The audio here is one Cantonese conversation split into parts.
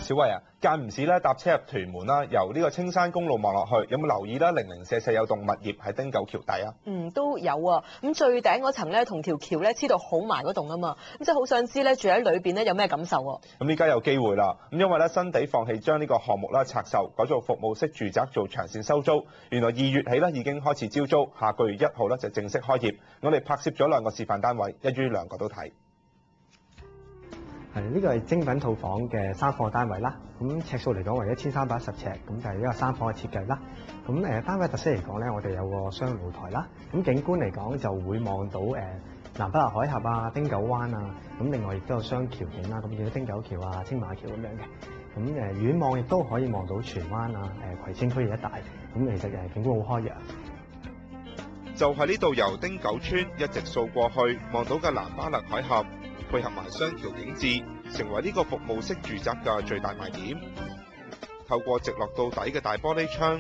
小慧啊，間唔時咧搭車入屯門啦，由呢個青山公路望落去，有冇留意啦？零零舍舍有棟物業喺汀九橋底啊？都有啊。咁最頂嗰層咧，同條橋咧黐到好埋嗰棟啊嘛。咁即係好想知咧，住喺裏邊咧有咩感受喎？咁依家有機會啦。咁因為咧新地放棄將呢個項目啦拆售，改做服務式住宅做長線收租。原來2月起咧已經開始招租，下個月1號咧就正式開業。我哋拍攝咗2個示範單位，一於2個都睇。呢個係精品套房嘅3房單位啦，咁尺數嚟講為1310尺，咁就係一個3房嘅設計啦。咁單位特色嚟講咧，我哋有個雙露台啦，咁景觀嚟講就會望到南北河海峽啊、汀九灣啊，咁另外亦都有雙橋景啦，咁見到汀九橋啊、青馬橋咁樣嘅。咁遠望亦都可以望到荃灣啊、葵青區嘅一帶，咁其實景觀好開揚。就喺呢度由汀九村一直掃過去，望到嘅南巴勒海峽，配合埋雙橋景緻，成為呢個服務式住宅嘅最大賣點。透過直落到底嘅大玻璃窗，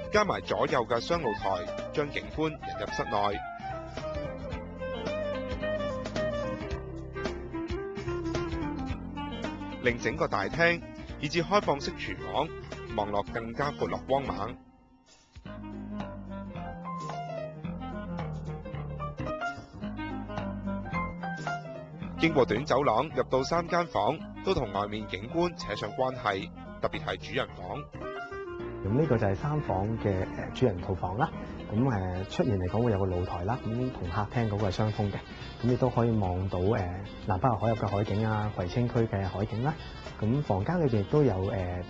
加埋左右嘅雙露台，將景觀引入室內，令整個大廳以至開放式廚房望落更加闊落光猛。經過短走廊入到3間房，都同外面景觀扯上關係，特別係主人房。咁呢個就係3房嘅主人套房啦。咁出現嚟講會有個露台啦，咁同客廳嗰個係雙風嘅，咁亦都可以望到南北海峽嘅海景啊、葵青區嘅海景啦。咁房間裏邊亦都有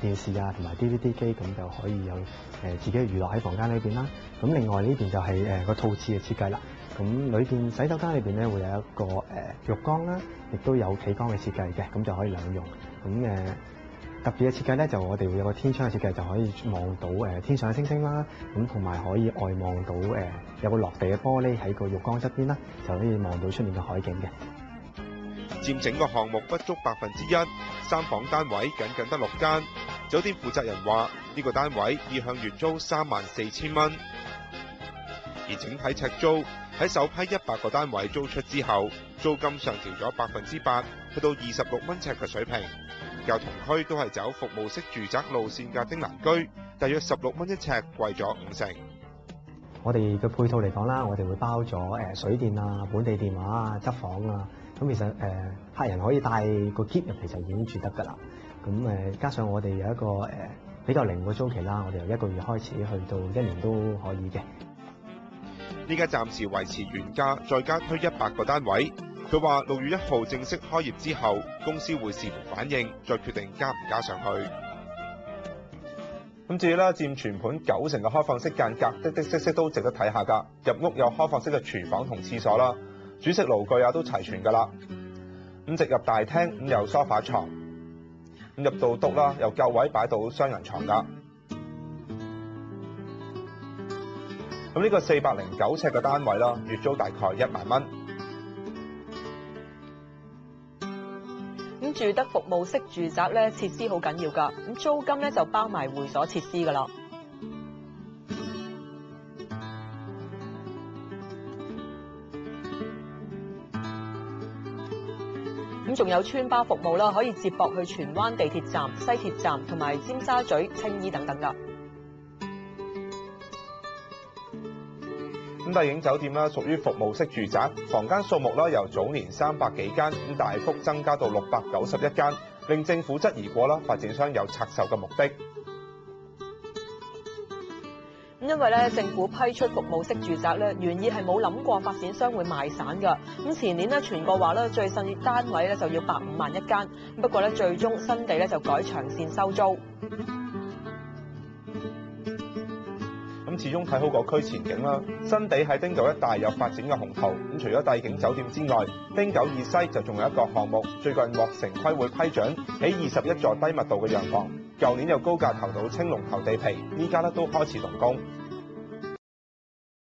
電視啊同埋 DVD 機，咁就可以有自己嘅娛樂喺房間裏邊啦。咁另外呢邊就係個套廁嘅設計啦。咁裏邊洗手間裏邊咧會有一個浴缸啦，亦都有企缸嘅設計嘅，咁就可以兩用。咁特別嘅設計咧，就我哋會有個天窗嘅設計，就可以望到天上嘅星星啦。咁同埋可以外望到有個落地嘅玻璃喺個浴缸側邊啦，就可以望到出面嘅海景嘅。佔整個項目不足1%，3房單位僅得6間。酒店負責人話：呢個單位意向月租34,000蚊，而整體尺租喺首批100個單位租出之後，租金上調咗8%，去到26蚊尺嘅水平。較同區都係走服務式住宅路線嘅汀蘭居，大約16蚊一尺，貴咗50%。我哋嘅配套嚟講啦，我哋會包咗水電啊、本地電話啊、執房啊。咁其實客人可以帶個篋入嚟就已經住得㗎啦。咁加上我哋有一個比較靈活租期啦，我哋由1個月開始去到1年都可以嘅。呢家暫時維持原價，再加推100個單位。佢話6月1號正式開業之後，公司會視乎反應，再決定加唔加上去。咁至於啦，佔全盤90%嘅開放式間隔，的色都值得睇下㗎。入屋有開放式嘅廚房同廁所啦，煮食爐具啊都齊全㗎啦。咁直入大廳，咁有梳化床，咁入到篤啦，有夠位擺到雙人床㗎。咁呢個409尺嘅單位啦，月租大概1萬蚊。咁住得服務式住宅咧，設施好緊要㗎。咁租金咧就包埋會所設施㗎啦。咁仲有村巴服務啦，可以接駁去荃灣地鐵站、西鐵站同埋尖沙咀、青衣等等㗎。咁帝景酒店啦，屬於服務式住宅，房間數目啦由早年300幾間，咁大幅增加到691間，令政府質疑過啦，發展商有拆售嘅目的。因為咧，政府批出服務式住宅咧，原意係冇諗過發展商會賣散㗎。咁前年咧傳過話咧，最新單位咧就要150萬一間，不過咧最終新地咧就改長線收租。咁始終睇好個區前景啦。新地喺汀九一帶有發展嘅紅圖。咁除咗帝景酒店之外，汀九以西就仲有一個項目，最近獲城規會批准起21座低密度嘅洋房。舊年有高價投到青龍頭地皮，呢家咧都開始動工。